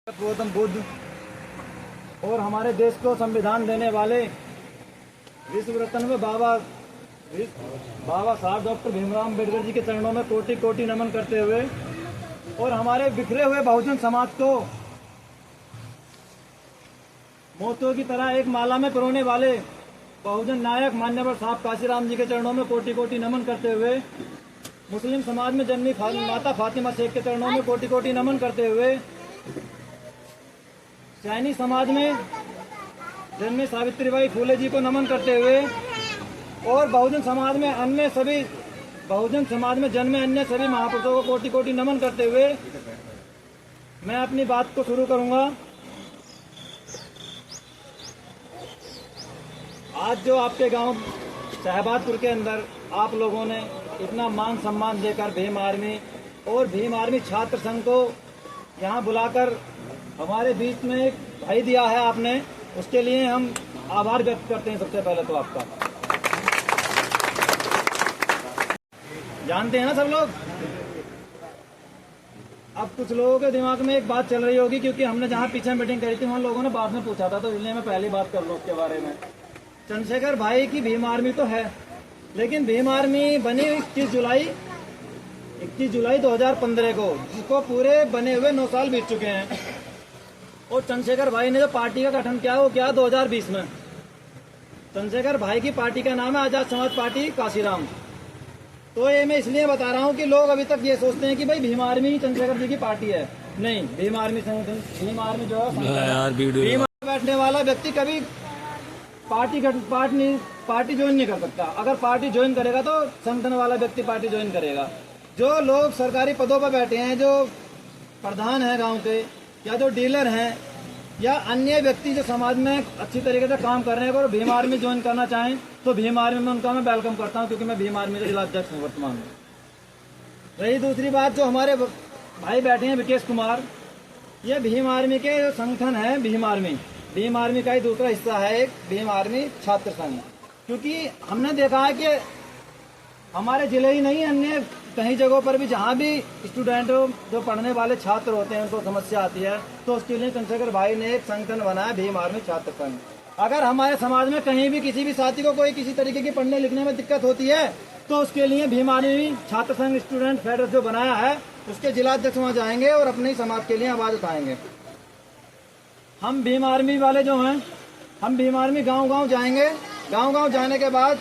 गौतम बुद्ध और हमारे देश को संविधान देने वाले विश्व रत्न में बाबा साहब डॉक्टर भीमराव अम्बेडकर जी के चरणों में कोटि कोटि नमन करते हुए और हमारे बिखरे हुए बहुजन समाज को मोतियों की तरह एक माला में पिरोने वाले बहुजन नायक मान्यवर साहब काशीराम जी के चरणों में कोटि कोटि नमन करते हुए, मुस्लिम समाज में जन्मी माता फातिमा शेख के चरणों में कोटि कोटि नमन करते हुए, सैनी समाज में जन्मे सावित्रीबाई फूले जी को नमन करते हुए और बहुजन समाज में जन्मे अन्य सभी महापुरुषों को कोटि कोटि नमन करते हुए मैं अपनी बात को शुरू करूंगा। आज जो आपके गांव शहबाजपुर के अंदर आप लोगों ने इतना मान सम्मान देकर भीम आर्मी छात्र संघ को यहाँ बुलाकर हमारे बीच में एक भाई दिया है आपने, उसके लिए हम आभार व्यक्त करते हैं। सबसे पहले तो आपका जानते हैं ना सब लोग। अब कुछ लोगों के दिमाग में एक बात चल रही होगी, क्योंकि हमने जहाँ पीछे मीटिंग करी थी वहाँ लोगों ने बाद में पूछा था, तो इसलिए मैं पहली बात कर लूँ उसके बारे में। चंद्रशेखर भाई की भीम आर्मी तो है, लेकिन भीम आर्मी बनी 21 जुलाई 2015 को, जिसको पूरे बने हुए 9 साल बीत चुके हैं। और चंद्रशेखर भाई ने जो पार्टी का गठन किया वो क्या 2020 में। चंद्रशेखर भाई की पार्टी का नाम है आजाद समाज पार्टी काशीराम। तो ये मैं इसलिए बता रहा हूँ कि लोग अभी तक ये सोचते हैं कि भाई भीम आर्मी चंद्रशेखर जी की पार्टी है। नहीं, भीम आर्मी जो है भीम बैठने वाला व्यक्ति कभी पार्टी ज्वाइन नहीं कर सकता। अगर पार्टी ज्वाइन करेगा तो संगठन वाला व्यक्ति पार्टी ज्वाइन करेगा। जो लोग सरकारी पदों पर बैठे हैं, जो प्रधान हैं गांव के, या जो डीलर हैं, या अन्य व्यक्ति जो समाज में अच्छी तरीके से काम कर रहे हैं, अगर भीम आर्मी ज्वाइन करना चाहें तो भीम आर्मी में उनका मैं वेलकम करता हूं, क्योंकि मैं भीम आर्मी का जिला अध्यक्ष हूँ वर्तमान में। रही दूसरी बात, जो हमारे भाई बैठे हैं विकेश कुमार, ये भीम आर्मी के जो संगठन है भीम आर्मी का ही दूसरा हिस्सा है एक भीम आर्मी छात्र संघ। क्योंकि हमने देखा है कि हमारे जिले ही नहीं, अन्य कई जगहों पर भी जहाँ भी स्टूडेंट जो पढ़ने वाले छात्र होते हैं उनको समस्या आती है, तो उसके लिए चंद्रशेखर भाई ने एक संगठन बनाया भीम आर्मी छात्र संघ। अगर हमारे समाज में कहीं भी किसी भी साथी को कोई किसी तरीके की पढ़ने लिखने में दिक्कत होती है, तो उसके लिए भीम आर्मी छात्र संघ स्टूडेंट फेडरेशन जो बनाया है उसके जिलाध्यक्ष वहाँ जाएंगे और अपने समाज के लिए आवाज उठाएंगे। हम भीम आर्मी वाले जो हैं, हम भीम आर्मी गाँव जाएंगे। गाँव जाने के बाद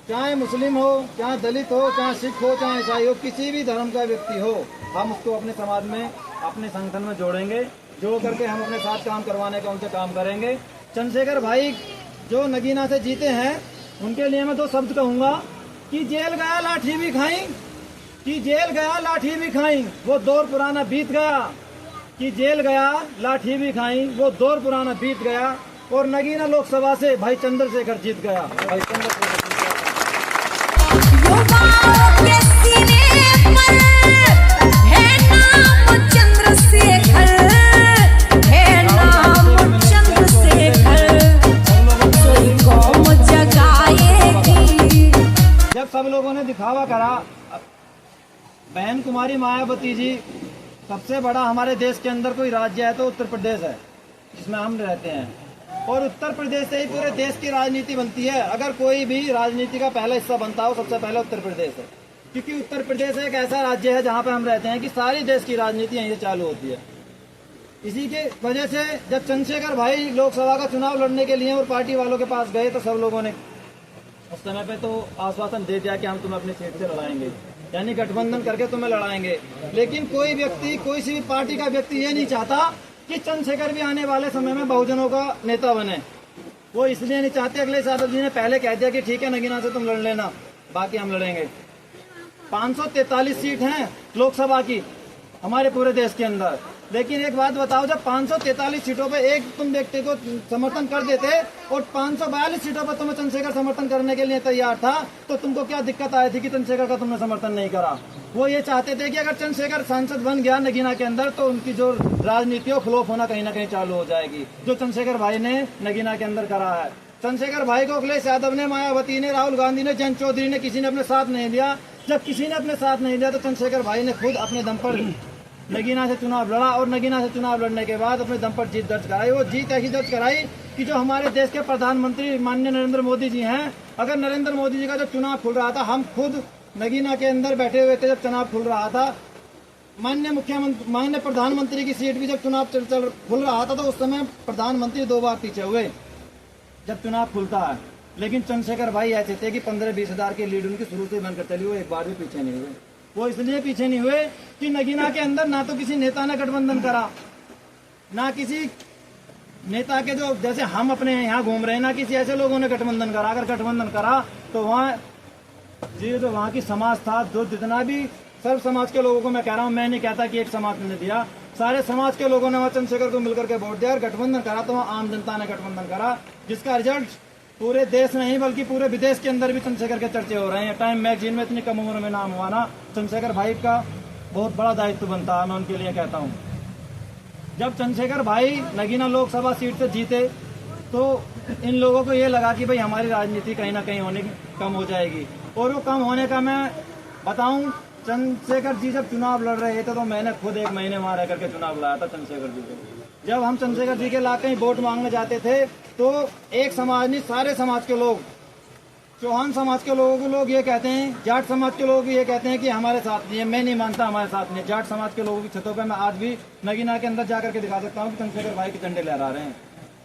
चाहे मुस्लिम हो, चाहे दलित हो, चाहे सिख हो, चाहे ईसाई हो, किसी भी धर्म का व्यक्ति हो, हम उसको अपने समाज में अपने संगठन में जोड़ेंगे। जोड़ करके हम अपने साथ काम करवाने का उनसे काम करेंगे। चंद्रशेखर भाई जो नगीना से जीते हैं, उनके लिए मैं 2 शब्द कहूँगा कि जेल गया लाठी भी खाई, कि जेल गया लाठी भी खाई, वो दौर पुराना बीत गया। कि जेल गया लाठी भी खाई, वो दौर पुराना बीत गया। और नगीना लोकसभा से भाई चंद्रशेखर जीत गया। भाई चंद्रशेखर जब सब लोगों ने दिखावा करा, बहन कुमारी मायावती जी, सबसे बड़ा हमारे देश के अंदर कोई राज्य है तो उत्तर प्रदेश है, जिसमें हम रहते हैं। और उत्तर प्रदेश से ही पूरे देश की राजनीति बनती है। अगर कोई भी राजनीति का पहला हिस्सा बनता हो, सबसे पहले उत्तर प्रदेश है। क्योंकि उत्तर प्रदेश एक ऐसा राज्य है जहाँ पे हम रहते हैं कि सारी देश की राजनीति यहीं से चालू होती है। इसी के वजह से जब चंद्रशेखर भाई लोकसभा का चुनाव लड़ने के लिए और पार्टी वालों के पास गए, तो सब लोगों ने उस समय पे तो आश्वासन दे दिया कि हम तुम्हें अपनी सीट से लड़ाएंगे, यानी गठबंधन करके तुम्हें लड़ाएंगे। लेकिन कोई व्यक्ति, कोई सी भी पार्टी का व्यक्ति ये नहीं चाहता कि चंद्रशेखर भी आने वाले समय में बहुजनों का नेता बने। वो इसलिए नहीं चाहते, अखिलेश यादव जी ने पहले कह दिया कि ठीक है नगीना से तुम लड़ लेना, बाकी हम लड़ेंगे। 543 सीट हैं लोकसभा की हमारे पूरे देश के अंदर। लेकिन एक बात बताओ, जब 543 सीटों पे एक तुम व्यक्ति को समर्थन कर देते और 542 सीटों पर तुम्हें चंद्रशेखर समर्थन करने के लिए तैयार था, तो तुमको क्या दिक्कत आई थी कि चंद्रशेखर का तुमने समर्थन नहीं करा? वो ये चाहते थे कि अगर चंद्रशेखर सांसद बन गया नगीना के अंदर, तो उनकी जो राजनीति हो फ्लॉप होना कहीं ना कहीं चालू हो जाएगी, जो चंद्रशेखर भाई ने नगीना के अंदर करा है। चंद्रशेखर भाई को अखिलेश यादव ने, मायावती ने, राहुल गांधी ने, जयंत चौधरी ने, किसी ने अपने साथ नहीं दिया। जब किसी ने अपने साथ नहीं दिया तो चंद्रशेखर भाई ने खुद अपने दम पर नगीना से चुनाव लड़ा और नगीना से चुनाव लड़ने के बाद अपने दम पर जीत दर्ज कराई। वो जीत ऐसी दर्ज कराई कि जो हमारे देश के प्रधानमंत्री माननीय नरेंद्र मोदी जी हैं, अगर नरेंद्र मोदी जी का जब चुनाव खुल रहा था, हम खुद नगीना के अंदर बैठे हुए थे जब चुनाव खुल रहा था, माननीय प्रधानमंत्री की सीट भी जब चुनाव खुल रहा था, तो उस समय प्रधानमंत्री 2 बार पीछे हुए जब चुनाव खुलता है। लेकिन चंद्रशेखर भाई ऐसे थे कि 15-20 हजार की लीड उनकी शुरू से बनकर चली, वो एक बार भी पीछे नहीं हुए। वो इसलिए पीछे नहीं हुए कि नगीना के अंदर ना तो किसी नेता ने गठबंधन करा, ना किसी नेता के जो जैसे हम अपने यहाँ घूम रहे हैं, ना किसी ऐसे लोगों ने गठबंधन करा। अगर गठबंधन करा तो वहाँ की समाज था, जो जितना भी सर्व समाज के लोगों को मैं कह रहा हूँ, मैं नहीं कहता कि एक समाज ने दिया, सारे समाज के लोगों ने वहाँ चंद्रशेखर को मिलकर के वोट दिया और गठबंधन करा। तो वहाँ आम जनता ने गठबंधन करा, जिसका रिजल्ट पूरे देश नहीं बल्कि पूरे विदेश के अंदर भी चंद्रशेखर के चर्चे हो रहे हैं। टाइम मैगजीन में इतनी कम उम्र में नाम हुआ ना, चंद्रशेखर भाई का बहुत बड़ा दायित्व बनता है, मैं उनके लिए कहता हूँ। जब चंद्रशेखर भाई नगीना लोकसभा सीट से जीते तो इन लोगों को ये लगा कि भाई हमारी राजनीति कहीं ना कहीं होने की कम हो जाएगी। और वो कम होने का मैं बताऊं, चंद्रशेखर जी जब चुनाव लड़ रहे थे तो मैंने खुद 1 महीने वहां रह करके चुनाव लड़ा था चंद्रशेखर जी को। जब हम चंद्रशेखर जी के इलाके में वोट मांगने जाते थे तो एक समाज नहीं, सारे समाज के लोग, चौहान समाज के लोग ये कहते हैं, जाट समाज के लोग ये कहते हैं कि हमारे साथ नहीं है। मैं नहीं मानता हमारे साथ नहीं है। जाट समाज के लोगों की छतों पर मैं आज भी नगीना के अंदर जाकर के दिखा सकता हूँ कि चंद्रशेखर भाई के झंडे लहरा रहे हैं।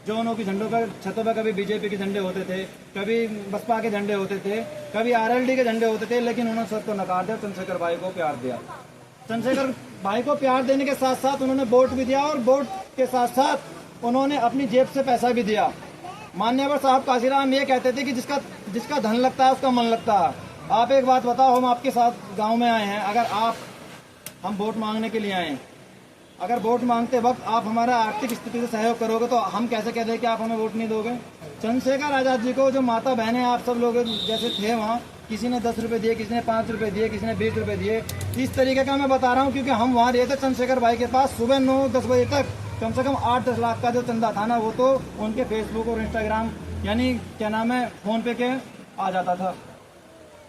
जो उन्हों की झंडों पर छतों पर कभी बीजेपी के झंडे होते थे, कभी बसपा के झंडे होते थे, कभी आरएलडी के झंडे होते थे, लेकिन उन्होंने सबको नकार दिया, चंद्रशेखर भाई को प्यार दिया। चंद्रशेखर भाई को प्यार देने के साथ साथ उन्होंने वोट भी दिया और वोट के साथ साथ उन्होंने अपनी जेब से पैसा भी दिया। मान्यवर साहब काशीराम ये कहते थे कि जिसका धन लगता है उसका मन लगता है। आप एक बात बताओ, हम आपके साथ गांव में आए हैं, अगर हम वोट मांगने के लिए आए, अगर वोट मांगते वक्त आप हमारा आर्थिक स्थिति से सहयोग करोगे तो हम कैसे कह दें कि आप हमें वोट नहीं दोगे। चंद्रशेखर आजाद जी को जो माता बहनें आप सब लोग जैसे थे वहाँ, किसी ने 10 रुपए दिए, किसी ने 5 रुपए दिए, किसी ने 20 रुपए दिए, इस तरीके का मैं बता रहा हूँ क्योंकि हम वहाँ रहे थे चंद्रशेखर भाई के पास। सुबह 9-10 बजे तक कम से कम 8-10 लाख का जो चंदा था ना, वो तो उनके फेसबुक और इंस्टाग्राम यानी क्या नाम है फोन पे के आ जाता था।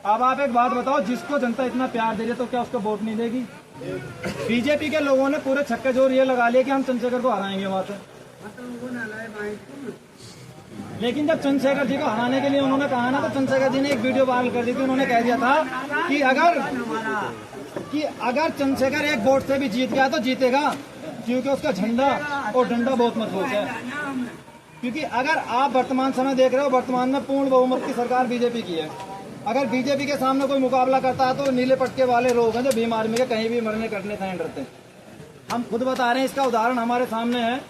अब आप एक बात बताओ, जिसको जनता इतना प्यार दे रही है तो क्या उसको वोट नहीं देगी। बीजेपी के लोगों ने पूरे छक्के जोर ये लगा लिया कि हम चंद्रशेखर को हराएंगे वहां से। लेकिन जब चंद्रशेखर जी को हराने के लिए उन्होंने कहा ना, तो चंद्रशेखर जी ने एक वीडियो वायरल कर दी थी। उन्होंने कह दिया था कि अगर चंद्रशेखर एक वोट से भी जीत गया तो जीतेगा, क्योंकि उसका झंडा और डंडा बहुत मजबूत है। क्योंकि अगर आप वर्तमान समय देख रहे हो, वर्तमान में पूर्ण बहुमत की सरकार बीजेपी की है। अगर बीजेपी के सामने कोई मुकाबला करता है तो नीले पटके वाले लोग हैं जो भीम आर्मी के कहीं भी मरने कटने से डरते। हम खुद बता रहे हैं, इसका उदाहरण हमारे सामने है,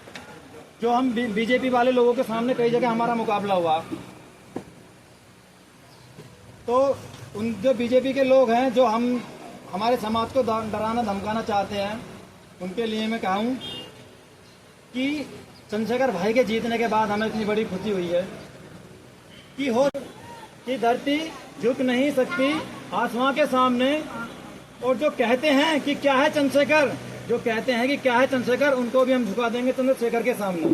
जो हम बीजेपी वाले लोगों के सामने कई जगह हमारा मुकाबला हुआ। तो उन जो बीजेपी के लोग हैं जो हमारे समाज को डराना धमकाना चाहते हैं, उनके लिए मैं कहूँ कि चंद्रशेखर भाई के जीतने के बाद हमें इतनी बड़ी खुशी हुई है कि धरती झुक नहीं सकती आसमां के सामने। और जो कहते हैं कि क्या है चंद्रशेखर, उनको भी हम झुका देंगे चंद्रशेखर के सामने।